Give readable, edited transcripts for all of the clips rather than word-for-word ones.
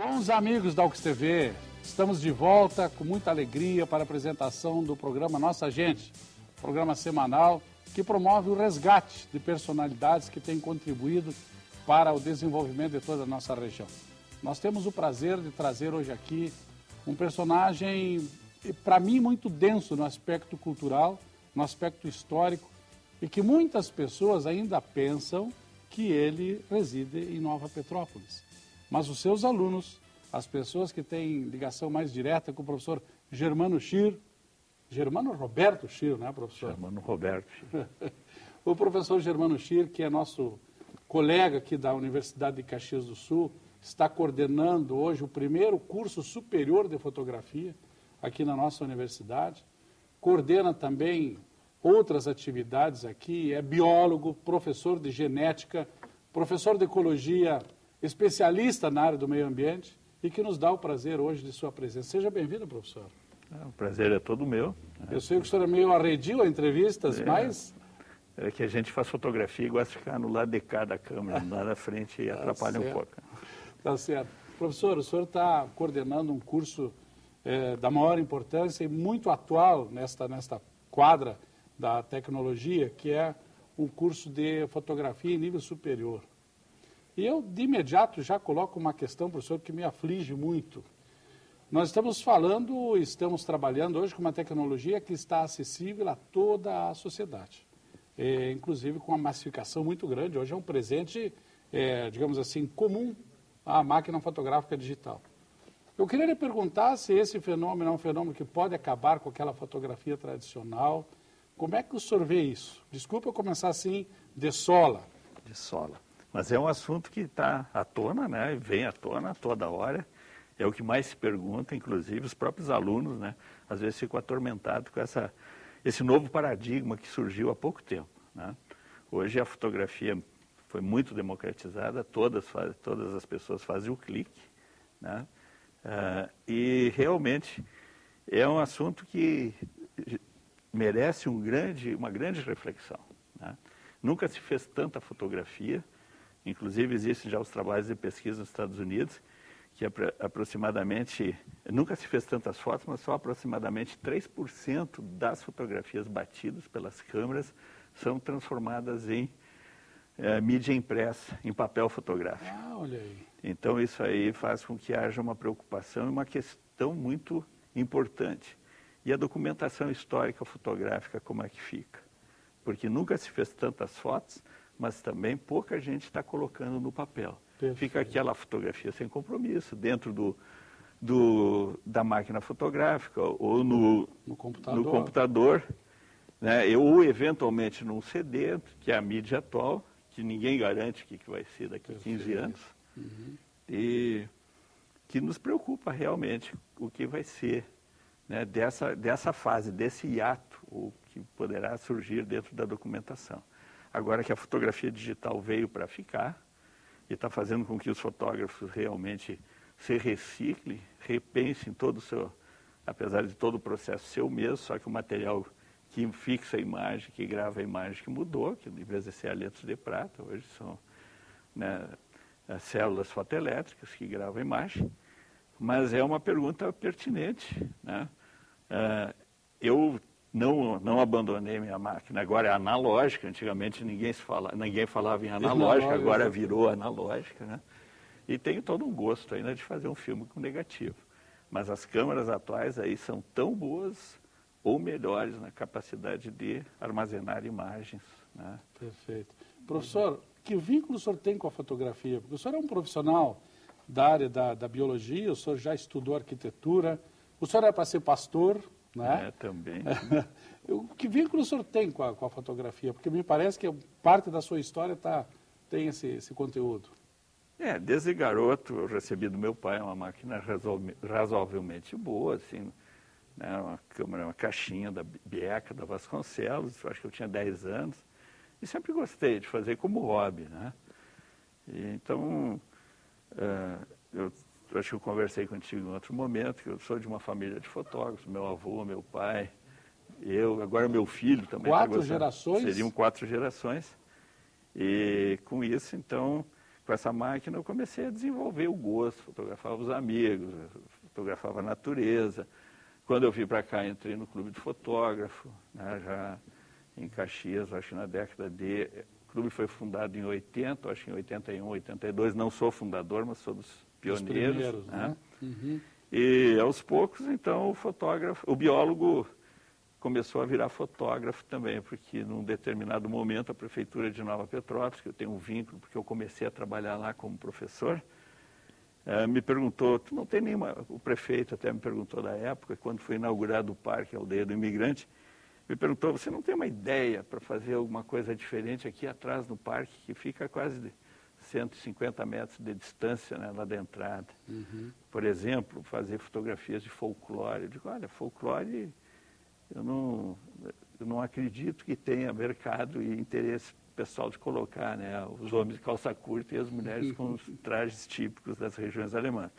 Bons amigos da UX TV, estamos de volta com muita alegria para a apresentação do programa Nossa Gente, programa semanal que promove o resgate de personalidades que têm contribuído para o desenvolvimento de toda a nossa região. Nós temos o prazer de trazer hoje aqui um personagem, para mim, muito denso no aspecto cultural, no aspecto histórico, e que muitas pessoas ainda pensam que ele reside em Nova Petrópolis. Mas os seus alunos, as pessoas que têm ligação mais direta com o professor Germano Schirr, Germano Roberto Schirr, né, professor? Germano Roberto Schirr. O professor Germano Schirr, que é nosso colega aqui da Universidade de Caxias do Sul, está coordenando hoje o primeiro curso superior de fotografia aqui na nossa universidade. Coordena também outras atividades aqui, é biólogo, professor de genética, professor de ecologia, especialista na área do meio ambiente e que nos dá o prazer hoje de sua presença. Seja bem-vindo, professor. O prazer é todo meu. Eu sei que o senhor é meio arredio a entrevistas, mas... É que a gente faz fotografia e gosta de ficar no lado de cá da câmera, lá na frente, e atrapalha um pouco. Tá certo. Professor, o senhor está coordenando um curso da maior importância e muito atual nesta quadra da tecnologia, que é um curso de fotografia em nível superior. E eu, de imediato, já coloco uma questão, professor, que me aflige muito. Nós estamos trabalhando hoje com uma tecnologia que está acessível a toda a sociedade, inclusive com uma massificação muito grande. Hoje é um presente, digamos assim, comum à máquina fotográfica digital. Eu queria lhe perguntar se esse fenômeno é um fenômeno que pode acabar com aquela fotografia tradicional. Como é que o senhor vê isso? Desculpa eu começar assim, de sola. De sola. Mas é um assunto que está à tona, né? Vem à tona toda hora. É o que mais se pergunta, inclusive os próprios alunos, né? Às vezes ficam atormentados com esse novo paradigma que surgiu há pouco tempo, né? Hoje a fotografia foi muito democratizada, todas as pessoas fazem o clique, né? E realmente é um assunto que merece uma grande reflexão, né? Nunca se fez tanta fotografia, inclusive existem já os trabalhos de pesquisa nos Estados Unidos, que aproximadamente, nunca se fez tantas fotos, mas só aproximadamente 3% das fotografias batidas pelas câmeras são transformadas em mídia impressa, em papel fotográfico. Ah, olha aí. Então isso aí faz com que haja uma preocupação e uma questão muito importante. E a documentação histórica fotográfica, como é que fica? Porque nunca se fez tantas fotos, mas também pouca gente está colocando no papel. Perfeito. Fica aquela fotografia sem compromisso, dentro da máquina fotográfica ou no computador, né? Ou eventualmente num CD, que é a mídia atual, que ninguém garante o que vai ser daqui a 15 anos. Uhum. E que nos preocupa realmente o que vai ser, né, dessa fase, desse hiato, o que poderá surgir dentro da documentação. Agora que a fotografia digital veio para ficar e está fazendo com que os fotógrafos realmente se reciclem, repensem todo o seu, apesar de todo o processo ser o mesmo, só que o material que fixa a imagem, que grava a imagem que mudou, que em vez de ser a letras de prata, hoje são, né, as células fotoelétricas que gravam a imagem. Mas é uma pergunta pertinente, né? Eu não abandonei minha máquina, agora é analógica. Antigamente ninguém falava em analógica, agora virou analógica, né? E tenho todo um gosto ainda de fazer um filme com negativo. Mas as câmeras atuais aí são tão boas ou melhores na capacidade de armazenar imagens, né? Perfeito. Professor, que vínculo o senhor tem com a fotografia? Porque o senhor é um profissional da área da biologia, o senhor já estudou arquitetura, o senhor é para ser pastor, né? Também. Que vínculo o senhor tem com a fotografia? Porque me parece que parte da sua história tem esse conteúdo. Desde garoto eu recebi do meu pai uma máquina razoavelmente boa, assim, né? Uma câmera, uma caixinha da Bieca, da Vasconcelos, acho que eu tinha 10 anos, e sempre gostei de fazer como hobby, né? E, então, eu acho que eu conversei contigo em outro momento, que eu sou de uma família de fotógrafos, meu avô, meu pai, agora meu filho também. 4 gerações? Seriam 4 gerações. E com isso, então, com essa máquina eu comecei a desenvolver o gosto, fotografava os amigos, fotografava a natureza. Quando eu vim para cá, entrei no clube de fotógrafo, né, já em Caxias, acho que na década de... O clube foi fundado em 80, acho que em 81, 82, não sou fundador, mas sou dos pioneiros. Primeiros, né? Uhum. E aos poucos, então, o biólogo começou a virar fotógrafo também, porque num determinado momento a prefeitura de Nova Petrópolis, que eu tenho um vínculo, porque eu comecei a trabalhar lá como professor, me perguntou, tu não tem nenhuma... O prefeito até me perguntou da época, quando foi inaugurado o Parque Aldeia do Imigrante, me perguntou, você não tem uma ideia para fazer alguma coisa diferente aqui atrás no parque, que fica quase 150 metros de distância, né, lá da entrada. Uhum. Por exemplo, fazer fotografias de folclore. Eu digo, olha, folclore, eu não acredito que tenha mercado e interesse pessoal de colocar, né, os homens de calça curta e as mulheres com os trajes típicos das regiões alemãs.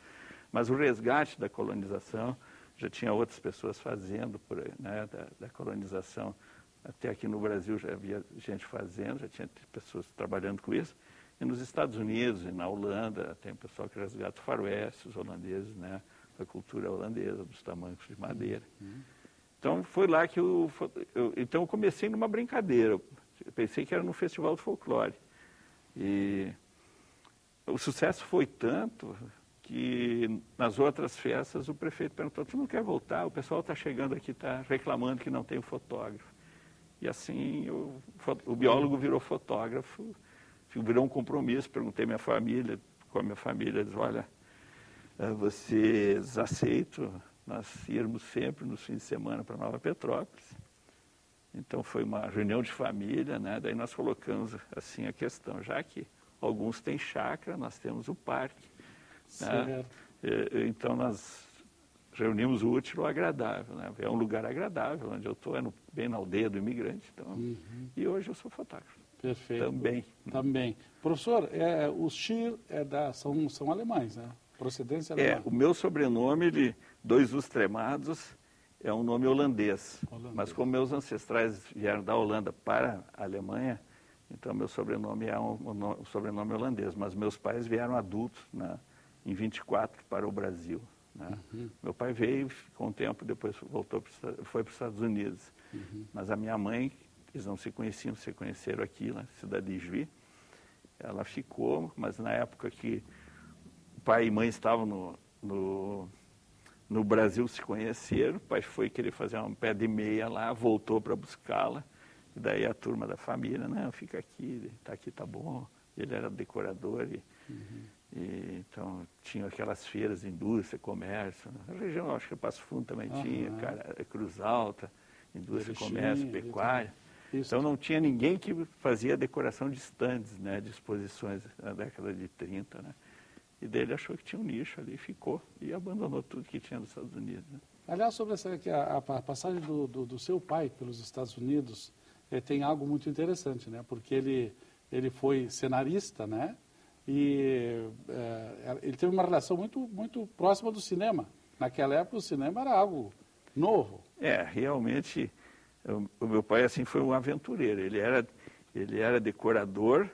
Mas o resgate da colonização, já tinha outras pessoas fazendo, né, da colonização. Até aqui no Brasil já havia gente fazendo, já tinha pessoas trabalhando com isso. E nos Estados Unidos e na Holanda, tem pessoal que resgata o faroeste, os holandeses, né, da cultura holandesa, dos tamancos de madeira. Então, foi lá que então eu comecei numa brincadeira. Eu pensei que era no Festival do Folclore. E o sucesso foi tanto que nas outras festas o prefeito perguntou, tu não quer voltar? O pessoal está chegando aqui, está reclamando que não tem um fotógrafo. E assim o biólogo virou fotógrafo, virou um compromisso. Perguntei com a minha família, disse, olha, vocês aceitam nós irmos sempre nos fins de semana para Nova Petrópolis? Então foi uma reunião de família, né? Daí nós colocamos assim a questão, já que alguns têm chácara, nós temos o parque. Né? Então nós reunimos o útil ao agradável, né? É um lugar agradável, onde eu estou, bem na aldeia do imigrante. Então, e hoje eu sou fotógrafo. Perfeito. Também. Professor, os Schier são alemães, né? Procedência alemã. O meu sobrenome, Dois Ustremados, é um nome holandês. Mas como meus ancestrais vieram da Holanda para a Alemanha, então meu sobrenome é um sobrenome holandês. Mas meus pais vieram adultos, né, em 24 para o Brasil. Né? Meu pai veio, ficou um tempo, depois foi para os Estados Unidos. Mas a minha mãe, eles não se conheciam, se conheceram aqui na cidade de Juí. Ela ficou, mas na época que o pai e mãe estavam no Brasil, se conheceram, o pai foi querer fazer um pé de meia lá, voltou para buscá-la. E daí a turma da família, não, fica aqui tá bom. Ele era decorador então tinha aquelas feiras de indústria, comércio. Na região, acho que Passo Fundo também tinha, Cruz Alta, indústria, comércio, pecuária. Então não tinha ninguém que fazia decoração de estandes, né, de exposições na década de 30, né? E daí ele achou que tinha um nicho ali, ficou e abandonou tudo que tinha nos Estados Unidos. Né? Aliás, sobre a passagem do seu pai pelos Estados Unidos, tem algo muito interessante, né? Porque ele foi cenarista, né? E ele teve uma relação muito próxima do cinema. Naquela época o cinema era algo novo. Realmente, o meu pai assim foi um aventureiro. Ele era decorador,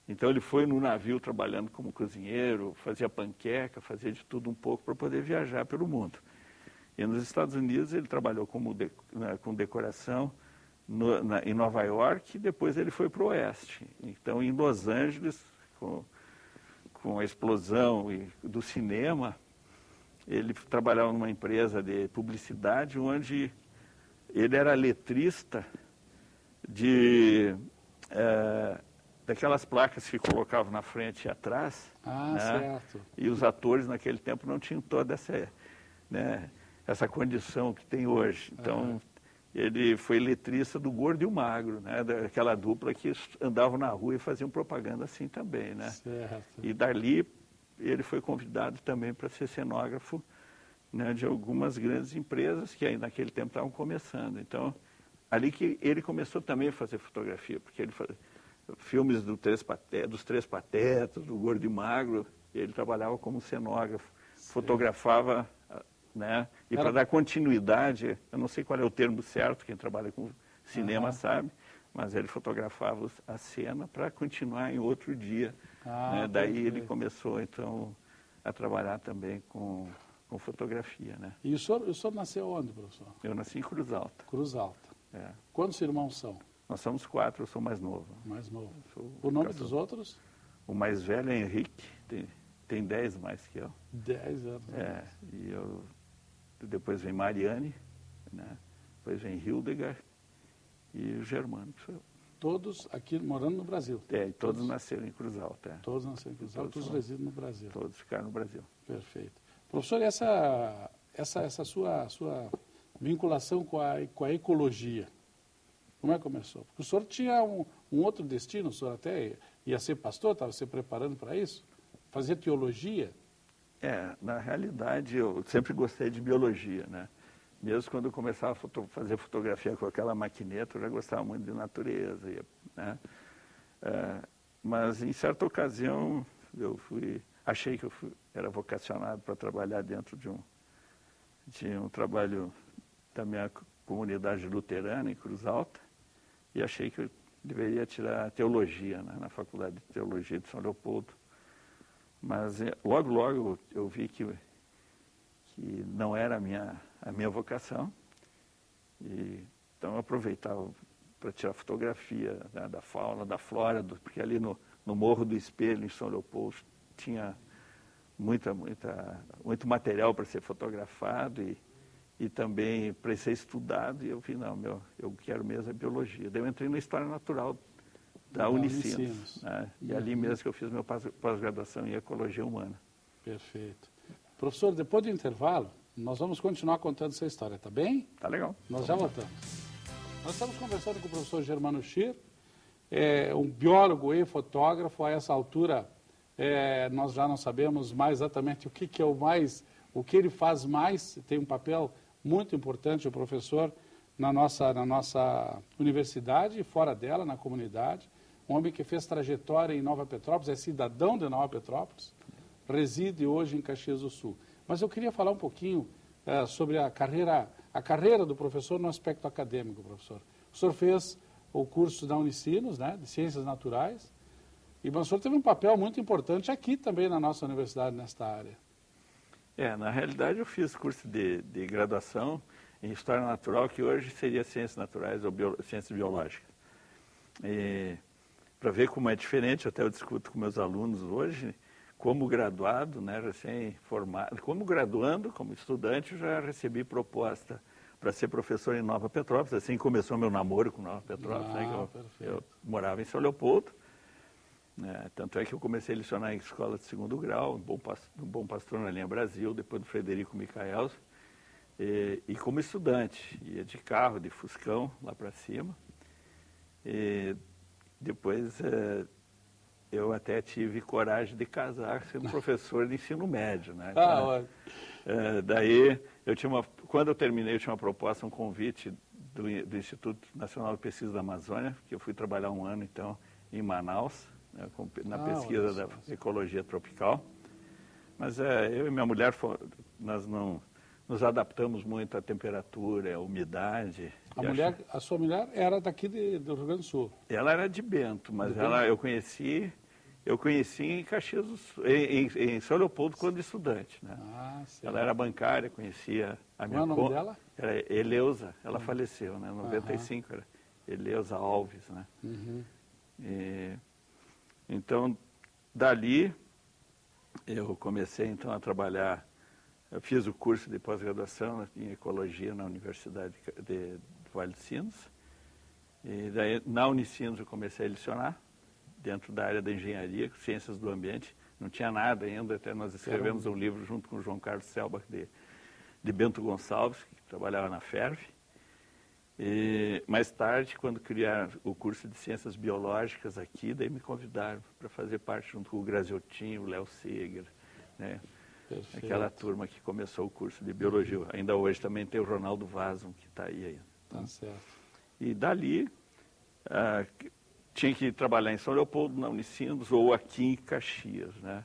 então ele foi no navio trabalhando como cozinheiro, fazia panqueca, fazia de tudo um pouco para poder viajar pelo mundo. E nos Estados Unidos ele trabalhou com decoração em Nova York, e depois ele foi para o Oeste. Então em Los Angeles, com a explosão do cinema, ele trabalhava numa empresa de publicidade onde ele era letrista daquelas placas que colocavam na frente e atrás. Né? Certo. E os atores naquele tempo não tinham toda essa condição que tem hoje. Então, ele foi letrista do Gordo e o Magro, né? Daquela dupla que andavam na rua e faziam propaganda assim também. Né? Certo. E dali ele foi convidado também para ser cenógrafo, né, de algumas grandes empresas que aí naquele tempo estavam começando. Então, ali que ele começou também a fazer fotografia, porque ele fazia filmes dos Três Patetas, do Gordo e Magro, ele trabalhava como cenógrafo, fotografava, né? E para dar continuidade, eu não sei qual é o termo certo, quem trabalha com cinema sabe, mas ele fotografava a cena para continuar em outro dia. Ah, Daí ele começou, então, a trabalhar também com fotografia. Né? E o senhor nasceu onde, professor? Eu nasci em Cruz Alta. Cruz Alta. É. Quantos irmãos são? Nós somos 4, eu sou mais novo. Mais novo. O nome dos outros? O mais velho é Henrique, tem 10 mais que eu. 10 anos. E depois vem Mariane, né? Depois vem Hildegard e o Germano, que sou eu. Todos aqui morando no Brasil? E todos nasceram em Cruz Alta. Todos nasceram em Cruz Alta, todos residem no Brasil. Todos ficaram no Brasil. Perfeito. Professor, essa sua vinculação com a ecologia, como é que começou? Porque o senhor tinha um outro destino, o senhor até ia ser pastor, estava se preparando para isso? Fazia teologia? Na realidade, eu sempre gostei de biologia, né? Mesmo quando eu começava a fazer fotografia com aquela maquineta, eu já gostava muito de natureza, né? Mas em certa ocasião, achei que era vocacionado para trabalhar dentro de um trabalho da minha comunidade luterana em Cruz Alta, e achei que eu deveria tirar teologia, né, na Faculdade de Teologia de São Leopoldo. Mas logo eu vi que não era a minha vocação, e então eu aproveitava para tirar fotografia, né, da fauna, da flora, porque ali no Morro do Espelho, em São Leopoldo, tinha muito material para ser fotografado e também para ser estudado, e eu vi, eu quero mesmo a biologia. Daí eu entrei na História Natural da Unicinos, né? E ali mesmo que eu fiz meu pós-graduação em Ecologia Humana. Perfeito. Professor, depois do intervalo, nós vamos continuar contando essa história, tá bem? Tá legal. Nós já voltamos. Nós estamos conversando com o professor Germano Schirr, um biólogo e fotógrafo. A essa altura, nós já não sabemos mais exatamente o que ele faz mais. Tem um papel muito importante, o professor, na nossa universidade e fora dela, na comunidade. Um homem que fez trajetória em Nova Petrópolis, é cidadão de Nova Petrópolis, reside hoje em Caxias do Sul. Mas eu queria falar um pouquinho sobre a carreira do professor no aspecto acadêmico, professor. O senhor fez o curso da Unicinos, né, de Ciências Naturais, e o senhor teve um papel muito importante aqui também na nossa universidade, nesta área. Na realidade eu fiz curso de graduação em História Natural, que hoje seria Ciências Naturais ou Ciências Biológicas. Para ver como é diferente, até eu discuto com meus alunos hoje, como graduado, né, recém-formado, como graduando, como estudante, eu já recebi proposta para ser professor em Nova Petrópolis. Assim começou meu namoro com Nova Petrópolis, né, que eu morava em São Leopoldo. Tanto é que eu comecei a lecionar em escola de segundo grau, no Bom Pastor na linha Brasil, depois do Frederico Micaels, e como estudante, ia de carro, de Fuscão, lá para cima. Depois eu até tive coragem de casar sendo professor de ensino médio, né? Daí, quando eu terminei, eu tinha uma proposta, um convite do Instituto Nacional de Pesquisa da Amazônia, que eu fui trabalhar um ano, então, em Manaus, né, na pesquisa da ecologia tropical. Mas eu e minha mulher, nós não nos adaptamos muito à temperatura, à umidade. A sua mulher era daqui do Rio Grande do Sul? Ela era de Bento, mas eu conheci em Caxias do Sul, em São Leopoldo quando estudante, né? Ela era bancária, conhecia a minha... Qual é o nome dela? Era Eleusa, ela faleceu, né? Em 95, era Eleusa Alves, né? Então, dali, eu comecei então a trabalhar. Eu fiz o curso de pós-graduação em Ecologia na Universidade de Vale dos Sinos. E daí, na Unicinos, eu comecei a lecionar, dentro da área da engenharia, ciências do ambiente. Não tinha nada ainda, até nós escrevemos um livro junto com o João Carlos Selbach, de Bento Gonçalves, que trabalhava na FERV. E mais tarde, quando criaram o curso de Ciências Biológicas aqui, daí me convidaram para fazer parte, junto com o Graziotin, o Léo Seger, né? Perfeito. Aquela turma que começou o curso de Biologia. Ainda hoje também tem o Ronaldo Vasson, que está aí ainda. Tá certo. E dali, tinha que trabalhar em São Leopoldo, na Unicinos, ou aqui em Caxias, né?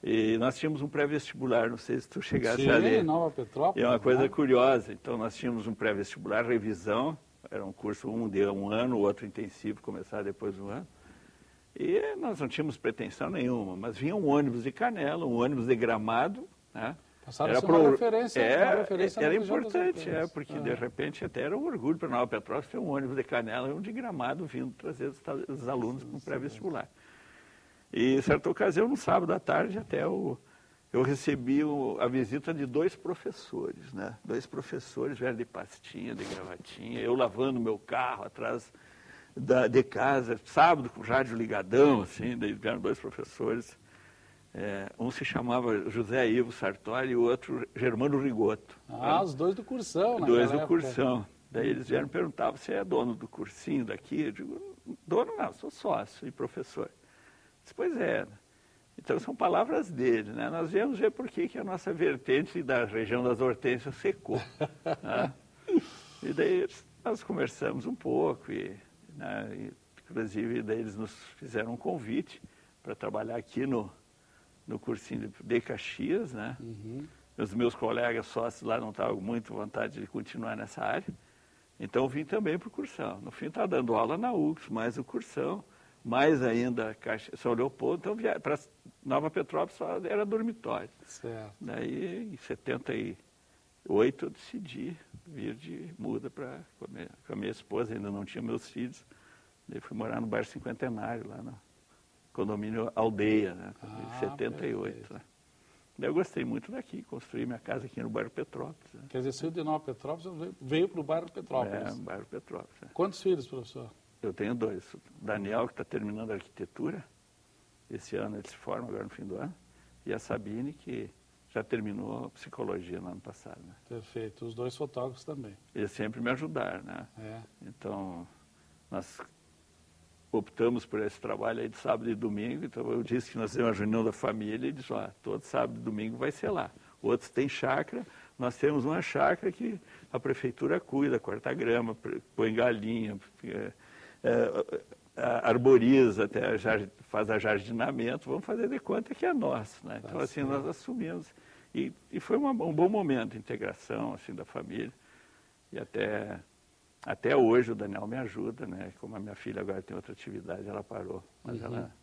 E nós tínhamos um pré-vestibular, não sei se tu chegasse a ler. Nova Petrópolis. É uma coisa curiosa. Então, nós tínhamos um pré-vestibular, revisão, Era um curso, um de um ano, o outro intensivo, começar depois do ano. E nós não tínhamos pretensão nenhuma, mas vinha um ônibus de Canela, um ônibus de Gramado, né? Passaram a ser uma referência, era importante, porque de repente até era um orgulho para Nova Petrópolis ter um ônibus de Canela e um de Gramado vindo trazer os alunos para o pré-vestibular. E, em certa ocasião, no sábado à tarde, até eu recebi a visita de 2 professores, né? 2 professores vieram de pastinha, de gravatinha, eu lavando meu carro atrás de casa, sábado com o rádio ligadão, assim, daí vieram 2 professores. Um se chamava José Ivo Sartori e o outro Germano Rigoto. Os 2 do cursão, né? 2 do cursão. Daí eles vieram perguntar, você é dono do cursinho daqui? Eu digo, dono não, sou sócio e professor. Disse, pois é. Então são palavras dele, né? Nós viemos ver por que a nossa vertente da região das Hortênsias secou. Né? E daí nós conversamos um pouco né, inclusive daí eles nos fizeram um convite para trabalhar aqui no cursinho de Caxias, né? Os meus colegas sócios lá não estavam com muita vontade de continuar nessa área, então eu vim também para o cursão. No fim estava dando aula na UX, mais o cursão, mais ainda São Leopoldo, então para Nova Petrópolis só era dormitório. Certo. Daí em 78 eu decidi vir de muda com a minha esposa, ainda não tinha meus filhos, daí fui morar no bairro Cinquentenário, lá no condomínio Aldeia, né? Em 78. Né? Eu gostei muito daqui, construí minha casa aqui no bairro Petrópolis. Né? Quer dizer, saiu de Nova Petrópolis, veio para o bairro Petrópolis. Bairro Petrópolis. Quantos filhos, professor? Eu tenho 2. O Daniel, que está terminando arquitetura, esse ano ele se forma agora no fim do ano, e a Sabine, que já terminou psicologia no ano passado. Né? Perfeito. Os 2 fotógrafos também. Eles sempre me ajudaram, né? Então, nós optamos por esse trabalho aí de sábado e domingo, então eu disse que nós temos uma reunião da família e disse, todo sábado e domingo vai ser lá. Outros têm chácara, nós temos uma chácara que a prefeitura cuida, corta grama, põe galinha, arboriza, até faz ajardinamento, vamos fazer de conta que é nosso, né? Então assim nós assumimos e foi um bom momento de integração assim da família e até hoje o Daniel me ajuda, né? Como a minha filha agora tem outra atividade, ela parou. Mas ela...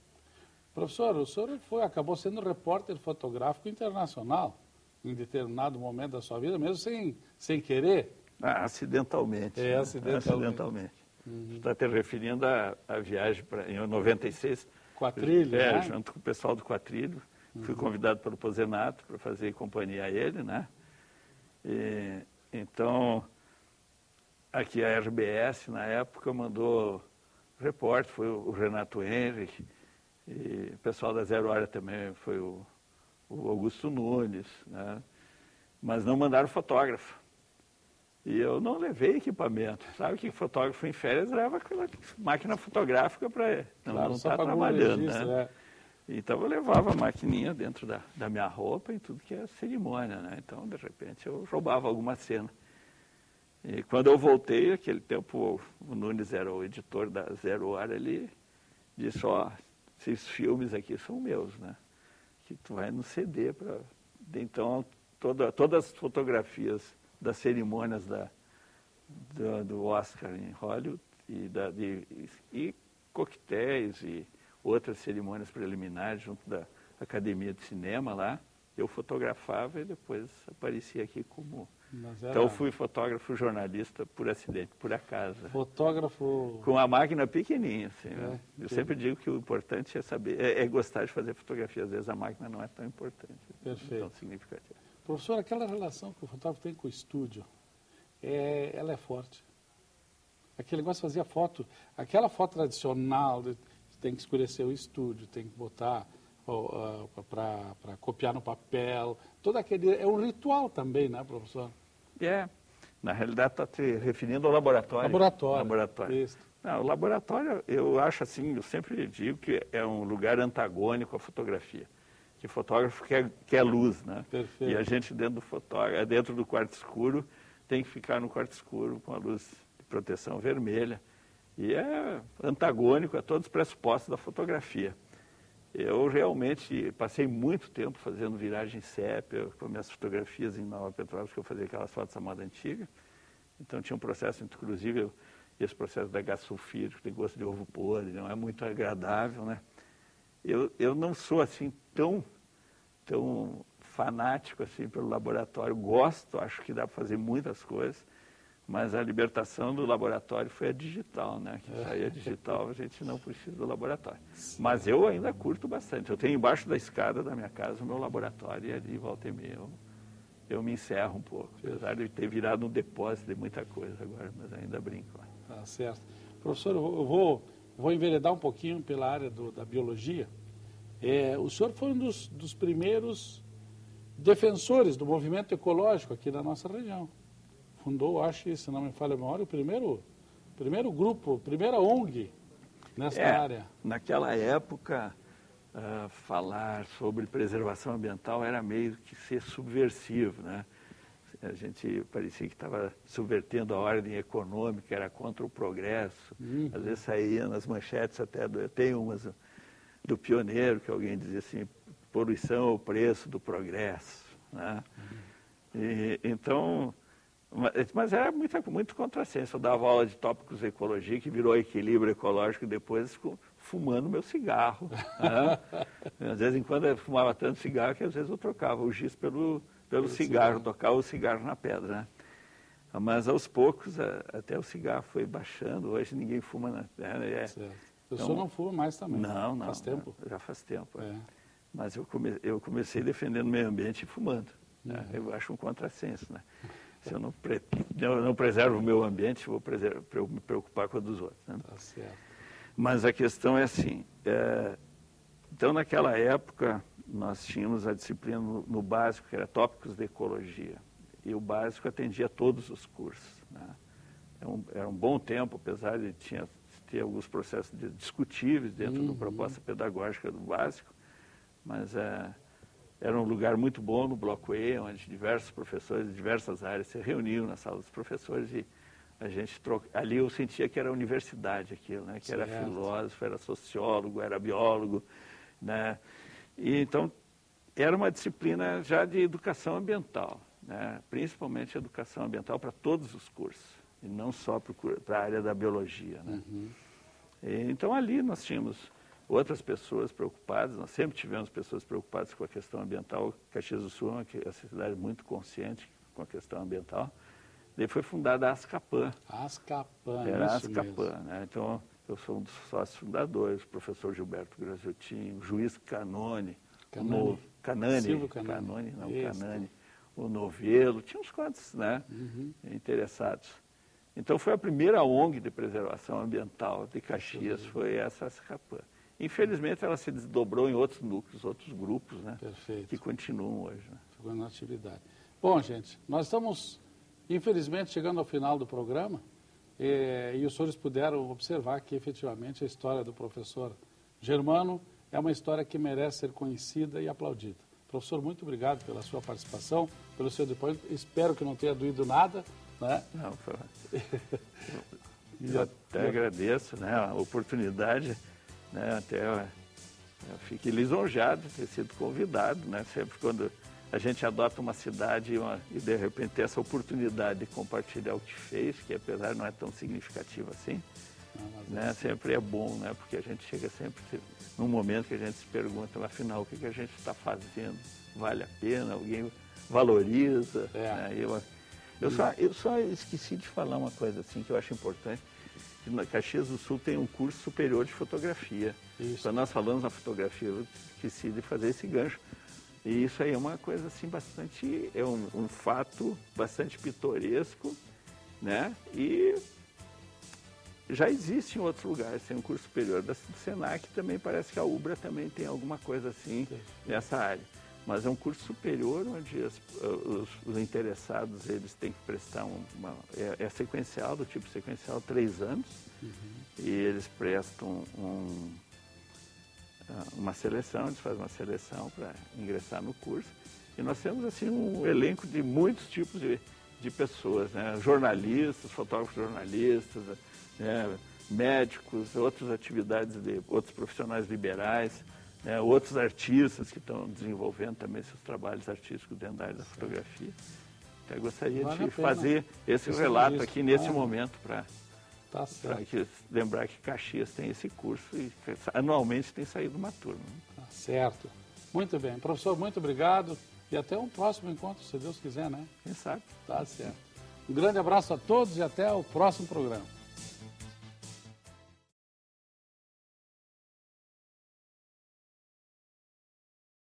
Professor, o senhor acabou sendo repórter fotográfico internacional em determinado momento da sua vida, mesmo sem querer? Acidentalmente. Acidentalmente. Está te referindo à viagem em 96. Quatrilho, né? Junto com o pessoal do Quatrilho. Fui convidado pelo Pozenato para fazer companhia a ele, né? Então... Aqui a RBS, na época, mandou repórter, foi o Renato Henrique, e o pessoal da Zero Hora também foi o Augusto Nunes, né? Mas não mandaram fotógrafo. E eu não levei equipamento. Sabe que fotógrafo em férias leva aquela máquina fotográfica para não estar trabalhando, né? Então eu levava a maquininha dentro da minha roupa e tudo que é cerimônia, né? Então, de repente, eu roubava alguma cena. E quando eu voltei, naquele tempo, o Nunes era o editor da Zero Hora, ele disse, esses filmes aqui são meus, né? Que tu vai no CD para... Então, todas as fotografias das cerimônias do Oscar em Hollywood e coquetéis e outras cerimônias preliminares junto da Academia de Cinema lá, eu fotografava e depois aparecia aqui como... Então, eu fui fotógrafo jornalista por acidente, por acaso. Fotógrafo... Com a máquina pequenininha, assim, né? Eu sempre digo que o importante é saber, é gostar de fazer fotografia. Às vezes a máquina não é tão importante, tão significativa. Professor, aquela relação que o fotógrafo tem com o estúdio, ela é forte. Aquele negócio de fazer foto, aquela foto tradicional, tem que escurecer o estúdio, tem que botar... para copiar no papel, todo aquele... É um ritual também, né, professor? Na realidade está te referindo ao laboratório. Laboratório. Isso. Não, o laboratório, eu acho assim, eu sempre digo que é um lugar antagônico à fotografia. Que o fotógrafo quer luz, né? Perfeito. E a gente dentro do quarto escuro, tem que ficar no quarto escuro com a luz de proteção vermelha. E é antagônico a todos os pressupostos da fotografia. Eu realmente passei muito tempo fazendo viragem sépia com minhas fotografias em Nova Petrópolis, que eu fazia aquelas fotos à moda antiga. Então tinha um processo, inclusive, esse processo da gás sulfídrico, tem gosto de ovo podre, não é muito agradável, né? Eu não sou assim tão fanático assim pelo laboratório, gosto, acho que dá para fazer muitas coisas, mas a libertação do laboratório foi a digital, né? Que saía digital, a gente não precisa do laboratório. Mas eu ainda curto bastante. Eu tenho embaixo da escada da minha casa o meu laboratório e ali, volta e meia, eu me encerro um pouco. Apesar de ter virado um depósito de muita coisa agora, mas ainda brinco lá. Tá certo. Professor, eu vou enveredar um pouquinho pela área da biologia. O senhor foi um dos primeiros defensores do movimento ecológico aqui da nossa região. Fundou, acho que, se não me falha a memória, o primeiro grupo, primeira ONG nessa área. Naquela época, falar sobre preservação ambiental era meio que ser subversivo, né? A gente parecia que estava subvertendo a ordem econômica, era contra o progresso. Às vezes saía nas manchetes até, tem umas do Pioneiro, que alguém dizia assim, poluição é o preço do progresso, né? Então, mas era muito contrassenso. Eu dava aula de tópicos de ecologia, que virou equilíbrio ecológico depois, fumando meu cigarro, né? Às vezes, em quando eu fumava tanto cigarro, que às vezes eu trocava o giz pelo cigarro, tocava o cigarro na pedra, né? Mas aos poucos, até o cigarro foi baixando, hoje ninguém fuma na terra. O senhor não fuma mais também? Não. Faz tempo? Já faz tempo. Mas eu comecei defendendo o meio ambiente e fumando. Né? Eu acho um contrassenso, né? Se eu não preservo o meu ambiente, vou me preocupar com a dos outros. Né? Tá certo. Mas a questão é assim, então naquela época nós tínhamos a disciplina no básico, que era tópicos de ecologia, e o básico atendia todos os cursos. Né? Era um bom tempo, apesar de ter alguns processos discutíveis dentro da proposta pedagógica do básico, mas era um lugar muito bom no Bloco E, onde diversos professores de diversas áreas se reuniam na sala dos professores e a gente ali eu sentia que era universidade aquilo, né? Que era filósofo, era sociólogo, era biólogo, né? E então era uma disciplina já de educação ambiental, né? Principalmente educação ambiental para todos os cursos e não só para a área da biologia, né? Então ali nós tínhamos outras pessoas preocupadas, nós sempre tivemos pessoas preocupadas com a questão ambiental. Caxias do Sul é uma cidade muito consciente com a questão ambiental. Daí foi fundada a Ascapan. Era a Ascapan, né? Então, eu sou um dos sócios fundadores, o professor Gilberto Graziotin, o juiz Canone, Silvio Canone, Canane, o Novelo, tinha uns quantos, né, interessados. Então, foi a primeira ONG de preservação ambiental de Caxias, foi essa Ascapan. Infelizmente, ela se desdobrou em outros núcleos, outros grupos, né? Perfeito. Que continuam hoje. Né? Ficou na atividade. Bom, gente, nós estamos, infelizmente, chegando ao final do programa e os senhores puderam observar que, efetivamente, a história do professor Germano é uma história que merece ser conhecida e aplaudida. Professor, muito obrigado pela sua participação, pelo seu depoimento. Espero que não tenha doído nada, né? Não, eu até agradeço, né, a oportunidade. Né, até eu fiquei lisonjado de ter sido convidado, né? Sempre quando a gente adota uma cidade e de repente tem essa oportunidade de compartilhar o que fez, que apesar não é tão significativo assim, né? Sempre é bom, né? Porque a gente chega sempre num momento que a gente se pergunta, afinal, o que a gente está fazendo? Vale a pena? Alguém valoriza? Né? Eu só esqueci de falar uma coisa assim que eu acho importante. Na Caxias do Sul tem um curso superior de fotografia. Quando nós falamos na fotografia, eu esqueci de fazer esse gancho. E isso aí é uma coisa assim bastante, é um fato bastante pitoresco, né? E já existe em outros lugares, tem um curso superior do Senac, também parece que a UBRA também tem alguma coisa assim nessa área. Mas é um curso superior onde os interessados eles têm que prestar é sequencial, do tipo sequencial, 3 anos, e eles prestam uma seleção, eles fazem uma seleção para ingressar no curso. E nós temos assim um elenco de muitos tipos de pessoas, né? Jornalistas, fotógrafos jornalistas, né? Médicos, outras atividades outros profissionais liberais, né, outros artistas que estão desenvolvendo também seus trabalhos artísticos dentro da área da fotografia. Até gostaria de fazer esse relato aqui nesse momento para Tá certo. Para lembrar que Caxias tem esse curso e anualmente tem saído uma turma. Tá certo. Muito bem. Professor, muito obrigado e até um próximo encontro, se Deus quiser, né? Quem sabe? Tá certo. Um grande abraço a todos e até o próximo programa.